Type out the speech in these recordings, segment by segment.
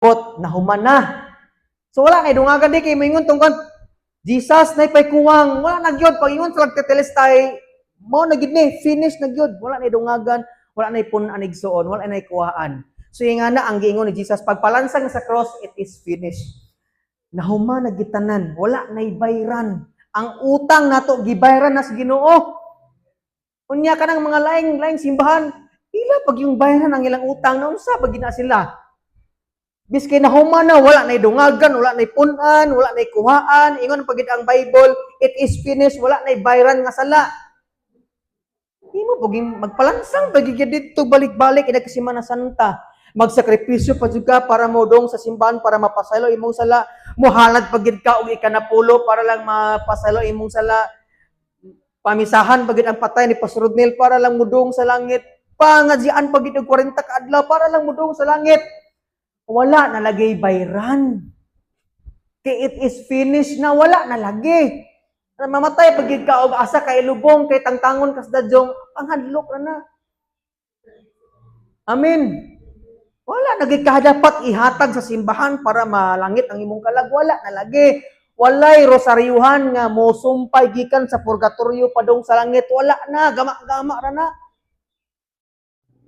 But nahuman na. So wala na dungagan di kay moingon tungkol Jesus na ipay kuwang, wala na gyud pag ingon sa telestay, mo na gid ni finish na gyud, wala na dungagan, wala na ipun anigsoon, wala na kuhaan. So nga na ang giingon ni Jesus pagpalansang sa cross, it is finished. Nahuman na gitanan, wala na bayran. Ang utang nato gibayran na sa Ginoo. Unya ka ng mga laing simbahan, ila pag yung bayaran ang ilang utang na unsa pag gina sila. Biskay nahuman na, wala na dungagan, wala na punan, wala na kuhaan, ingon pagid ang Bible, it is finished, wala na bayran nga sala. Di mo paging magpalansang pagigid dito balik-balik ina Semana Santa. Magsakripisyo pa juga para modong sa simbahan para mapasaylo imong sala. Muhalad pagid ka og ikanapulo para lang mapasaylo imong sala. Pamisahan pagid ang patay ni Pastor Rodnel para lang mudong sa langit. Pangadjian pagid og 40 ka adlaw para lang mudong sa langit. Wala na lagay bayran. Kay it is finished na, wala na lagi. Mamatay pagid ka og asa kay lubong kay tangtangon kas dadyong panghadlok na. Amen. Wala nagay ka dapat ihatag sa simbahan para malangit ang imong kalag, wala na lagi. Walay rosaryuhan nga mo sumpay gikan sa purgatorio padong sa langit, wala na, gama-gama ra na.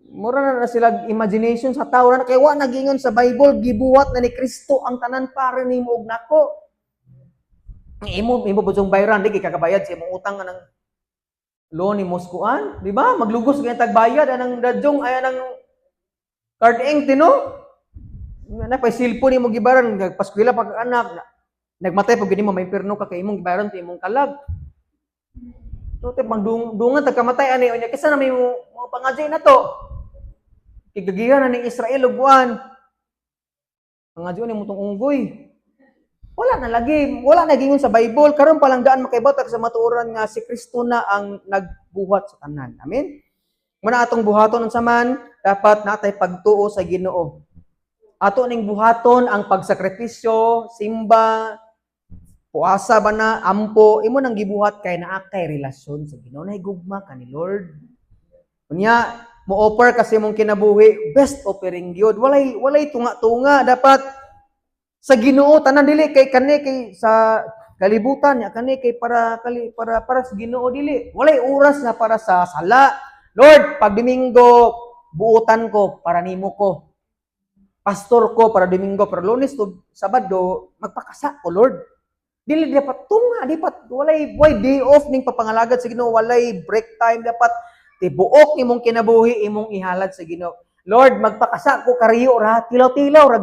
Mura na sila imagination sa tao na kay wa nagingon sa Bible gibuhat na ni Kristo ang tanan para nimo ug nako. Imo bujong bayran di kakabayad sa imong utang nang loan ni Moskuan, di ba? Maglugos gyud tagbayad anang dadyong ay anang card ink tino. Na pay cellphone nimo gibaran paskwela pag anak. Nagmatay pag mo may perno ka kay imong gibaran ti imong kalag. So te pangdungan tagkamatay ani unya kisa na may mga pangadjay na to. Kigagihan na ni Israel ug buwan. Pangadjay ni mutong unggoy. Wala na lagi, wala na gingon sa Bible karon pa lang daan makaibot sa matuoran nga si Kristo na ang nagbuhat sa tanan. Amen. Muna atong buhaton unsa man dapat natay pagtuo sa Ginoo. Ato ning buhaton ang pagsakripisyo, simba, puasa ba na, ampo, imo nang gibuhat kay naa kay relasyon sa Ginoo, nahigugma ka ni Lord. Unya, mo-offer kasi mong kinabuhi, best offering gyud. Walay tunga-tunga dapat sa Ginoo tanan dili kay kani kay sa kalibutan ya kani kay para sa Ginoo dili. Walay oras na para sa sala. Lord, pag Domingo buutan ko para nimo ko. Pastor ko para Domingo, para Lunes to Sabado magpakasa ko, Lord. Dili dapat tunga, dapat walay day off ning papangalagad sa Ginoo, walay break time dapat tibuok imong kinabuhi imong ihalad sa Ginoo. Lord, magpakasa ko kariyo ra, tilaw-tilaw ra